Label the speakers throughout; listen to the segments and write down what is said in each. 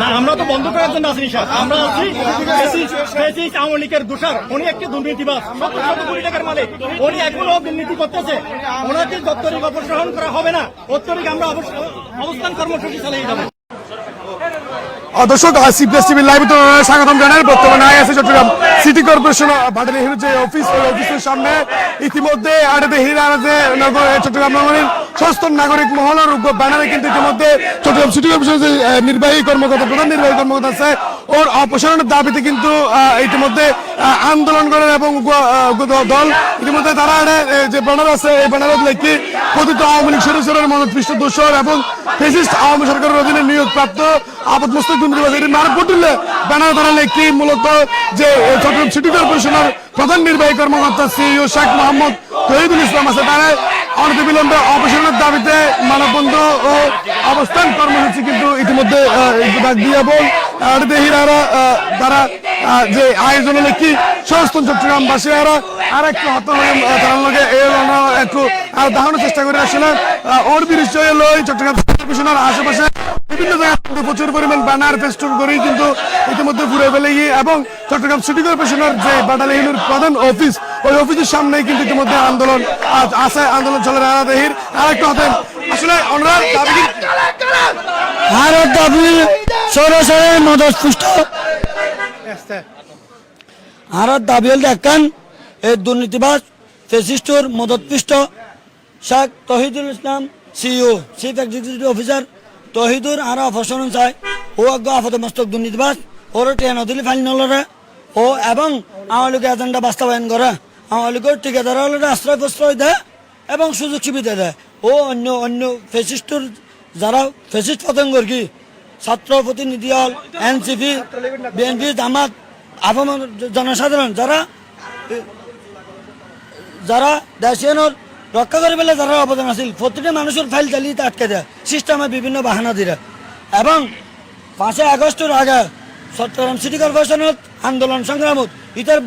Speaker 1: না, আমরা তো বন্ধ করার জন্য আসিনি স্যার। আমরা আছি আওয়ামী লীগের দোষর। উনি একটি দুর্নীতিবাজ, ৭০ কোটি টাকার মালিক। উনি এখনো দুর্নীতি করতেছে। ওনাকে যত্তরিক অপসারণ করা হবে না। অত্যরিক আমরা অবস্থান কর্মসূচি চালিয়ে যাবো।
Speaker 2: দর্শক, সিপিএস টিভি লাইভ স্বাগতম জানাই। বর্তমানে আইএসএ চট্টগ্রাম সিটি কর্পোরেশন বাটালিহির যে অফিস, ওই অফিসের সামনে ইতিমধ্যে চট্টগ্রাম নগরীর সচেতন নাগরিক মহলের ব্যানারে কিন্তু ইতিমধ্যে চট্টগ্রাম সিটি কর্পোরেশনের যে নির্বাহী কর্মকর্তা, প্রধান নির্বাহী কর্মকর্তা আছে, ওর অপসারণের দাবিতে কিন্তু ইতিমধ্যে আন্দোলন করেন এবং দল ইতিমধ্যে তারা যে ব্যানার আছে, এই ব্যানারের লেখি কথিত আওয়ামী লীগ সদস্যের মনোৎকৃষ্ট দোষর এবং ফ্যাসিস্ট আওয়ামী সরকারের অধীনে নিয়োগপ্রাপ্ত আপদ মস্তক ব্যানার তারা লেখি মূলত যে চট্টগ্রাম সিটি কর্পোরেশনের প্রধান নির্বাহী কর্মকর্তা সিইও শেখ মোহাম্মদ তহিদুল ইসলাম আছে, তারা অনতিবিলম্বে অপসারণের দাবিতে মানববন্ধ ও অবস্থান কর্মসূচি কিন্তু ইতিমধ্যে ডাক দিয়ে এবং তারা যে আয়োজনে লেখি সমস্ত চট্টগ্রামবাসী আর একটু হত একটু দেখানোর চেষ্টা করে আসলে ওর বিরুদ্ধে এলো চট্টগ্রাম কর্পোরেশনের আশেপাশে বিভিন্ন জায়গায় প্রচুর পরিমাণ ব্যানার ফেস্টুন করেই কিন্তু ইতিমধ্যে ঘুরে ফেলে গিয়ে এবং চট্টগ্রাম সিটি কর্পোরেশনের যে বাটালিহির প্রধান অফিস, ওই অফিসের সামনেই কিন্তু ইতিমধ্যে আন্দোলন আছে, আন্দোলন চলে রানাদেহির আর একটু হাতে আসলে
Speaker 3: দাবি সরাসরি মদতপুষ্ট আর দাবি হল দেখেন এই দুর্নীতিবাজ ফেসিস্টর মদতপুষ্ট Sheikh Tohidul Islam CEO chief executive officer Tohidur আর অপসারণ চায়। ও আগে আপাত মস্তক দুর্নীতিবাজ, ওর ট্রেন দিলে ফাইল নলরে ও এবং আওয়ামী লীগের এজেন্ডা বাস্তবায়ন করে, আওয়ামী লীগের ঠিকাদার হলে আশ্রয় প্রশ্রয় দেয় এবং সুযোগ সুবিধা দেয়। ও অন্য অন্য ফেসিস্টর যারা ফেসিস্ট পতঙ্গর কি ছাত্র প্রতিনিধি হল, এনসিপি, বিএনপি, জামাত, আপাম জনসাধারণ যারা যারা দেশের রক্ষা করে পেলে যারা অবদান আছিল, প্রতিটা মানুষের ফাইল চালিয়ে আটকে দেয় সিস্টেমে বিভিন্ন বাহানা দিয়ে এবং 5 আগস্টের আগে চট্টগ্রাম সিটি কর্পোরেশনের আন্দোলন সংগ্রামত ইতার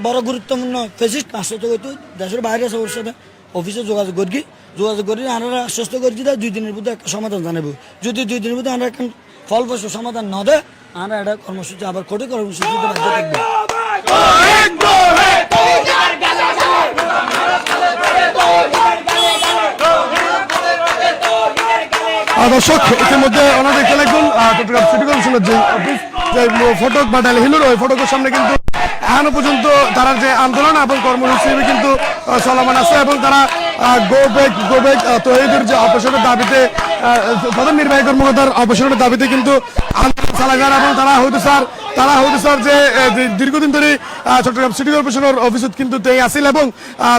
Speaker 3: বড় গুরুত্বপূর্ণ ফেসিস্ট আশ্বস্ত করতো দেশের বাইরে সবার সাথে অফিসে যোগাযোগ করি আমরা আশ্বস্ত করছি 2 দিনের মধ্যে একটা সমাধান জানাবো। যদি 2 দিনের মধ্যে আমরা একটা ফলপ্রসূ সমাধান না দেয় আমরা একটা কর্মসূচি আবার কঠিন কর্মসূচিতে বাধ্য থাকবো।
Speaker 2: দর্শক, ইতিমধ্যে ওনাদের দেখুন চট্টগ্রাম সিটি কর্পোরেশনের যে অফিস, যে ফটক বাটালিহির ওই ফটকের সামনে কিন্তু এখনো পর্যন্ত তারা যে আন্দোলন এবং কর্মসূচি কিন্তু চলমান আছে এবং তারা গো ব্যাক তহিদুর যে অপসারণের দাবিতে প্রধান নির্বাহী কর্মকর্তার অপসারণের দাবিতে কিন্তু আন্দোলন চালায় যান এবং তারা হয়তো স্যার যে দীর্ঘদিন ধরে চট্টগ্রাম সিটি কর্পোরেশনের অফিসত কিন্তু আসিল এবং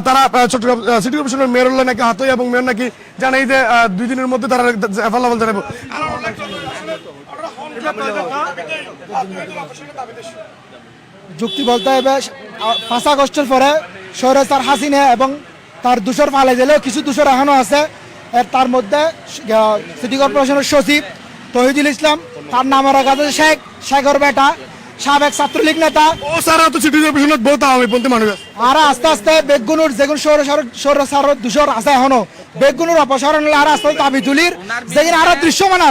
Speaker 2: তারা চট্টগ্রাম সিটি কর্পোরেশনের মেয়র নাকি হাতই এবং মেয়র নাকি জানাই যে 2 দিনের মধ্যে তারা ফলাফল জানাবো।
Speaker 4: যুক্তি বলতে হবে 5 আগস্টের পরে স্বৈরাচার হাসিনা এবং তার দূষর ফালে গেলেও কিছু দূষর এখনো আছে। তার মধ্যে সিটি কর্পোরেশনের সচিব তহিদুল ইসলাম, তার নামের কাছে শেখর বেটা সাবেক ছাত্রলীগ নেতা
Speaker 2: ও সারা তো সিটি কর্পোরেশনের বহুত আওয়ামীপন্থী মানুষ
Speaker 4: আর আস্তে আস্তে বেগুনুর যেগুন সৌরসার দূষর আছে এখনো বেগুনুর অপসারণ হলে আর আস্তে দাবি তুলির যেগুলো আরো দৃশ্যমান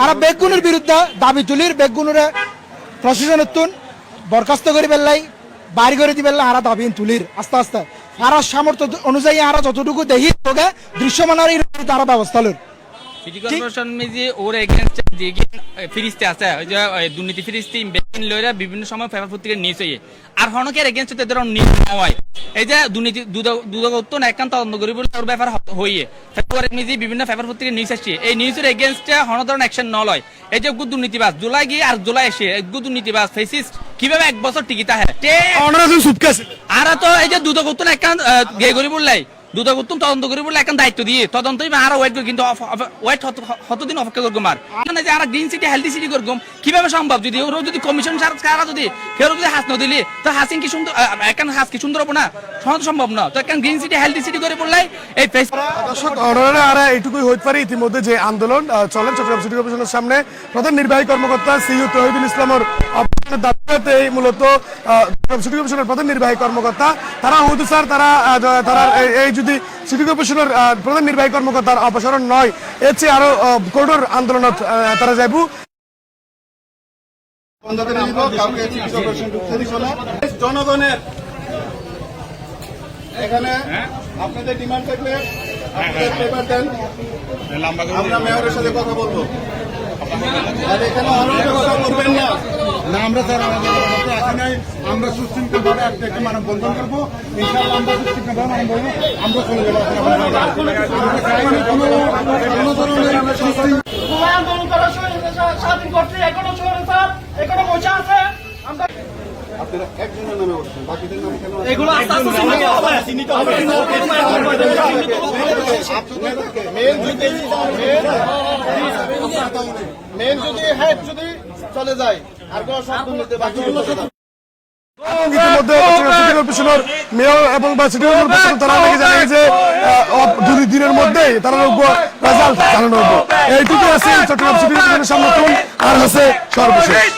Speaker 4: আর বেগুনের বিরুদ্ধে দাবি তুলির বেগুনুরে প্রশাসনের তুন বরখাস্ত করে পেলাই বাড়ি করে দিবে আর দাবি তুলির আস্তে আস্তে আর সামর্থ্য অনুযায়ী আর যতটুকু দেখি তোকে দৃশ্যমানের তারা ব্যবস্থা লোর
Speaker 5: সিটি কর্পোরেশন যে ওর এগেইনস্ট যে ফিরিস্তে আছে ওই যে দুর্নীতি ফিরিস্তে বেকিন লইরা বিভিন্ন সময় পেপার পত্রিকার নিউজ হয়ে আর হনকের এগেইনস্ট তাদের নিউজ হয়। এই যে দুর্নীতি দুদকত্ব না একান্ত তদন্ত করি বলে ওর ব্যাপার হইয়ে ফেব্রুয়ারি নিজে বিভিন্ন পেপার পত্রিকার নিউজ আসছে। এই নিউজের এগেইনস্টে হন ধরনের অ্যাকশন নলয়। এই যে দুর্নীতিবাজ জুলাই গিয়ে আর জুলাই এসে দুর্নীতিবাজ ফেসিস্ট কিভাবে 1 বছর টিকিতা হ্যাঁ আর তো এই যে দুদকত্ব না একান্ত গে করি বললাই দুদকত্তম তদন্ত করি বলে এখন দায়িত্ব দিয়ে তদন্তই আর ওয়েট করি কিন্তু ওয়েট কতদিন অপেক্ষা করবো আর মানে যে আর গ্রিন সিটি হেলদি সিটি করবো কিভাবে সম্ভব যদি ওরা যদি কমিশন সারা যদি কেউ যদি হাস নদিলে তো হাসিং কি সুন্দর এখন হাস কি সুন্দর হবো না সম্ভব না তো এখন গ্রিন সিটি হেলদি সিটি করে বললাই এই
Speaker 2: দর্শক আর এইটুকুই হইতে পারে ইতিমধ্যে যে আন্দোলন চলেন চট্টগ্রাম সিটি কর্পোরেশনের সামনে প্রধান নির্বাহী কর্মকর্তা সিইও তহিদুল ইসলামের দাবিতে মূলত সিটি কর্পোরেশনের প্রধান নির্বাহী কর্মকর্তা তারা হয়তো স্যার তারা এই যদি সিটি কর্পোরেশনের প্রধান নির্বাহী কর্মকর্তার অপসারণ নয় এর চেয়ে আরো কঠোর আন্দোলন তারা যাইব।
Speaker 6: বন্ধ করে দিব, কাউকে সিটি কর্পোরেশন ঢুকতে দিব না। জনগণের এখানে আপনাদের ডিমান্ড থাকলে আপনাদের পেপার দেন, আমরা মেয়রের সাথে কথা বলবো। আর এখানে অনেক কথা বলবেন না।
Speaker 7: না আমরা স্যার আমাদের কথা আসে নাই, আমরা সুশৃঙ্খলভাবে একটা মানব বন্ধন করবো, ইনশাআল্লাহ আমরা সুশৃঙ্খলভাবে মানব বন্ধন, আমরা চলে যাবো। কোনো ধরনের
Speaker 1: আন্দোলন করা স্বাধীন করতে এখনো এখনো মজা আছে।
Speaker 6: আপনারা একজনের নামে বলছেন, বাকিদের নামে কেন?
Speaker 1: এগুলো আস্তে আস্তে চিহ্নিত হবে।
Speaker 6: মেন যদি হেড যদি চলে যায় আর কোনো সব দুর্নীতি বাকিগুলো সব
Speaker 2: ইতিমধ্যে চট্টগ্রাম সিটি কর্পোরেশনের মেয়র এবং সিটি কর্পোরেশন তারা নাকি জানিয়ে যে 2 দিনের মধ্যেই তারা রেজাল্ট জানানো হবে। এইটুকু আছে চট্টগ্রাম সিটি কর্পোরেশনের সামনে আর আছে সর্বশেষ।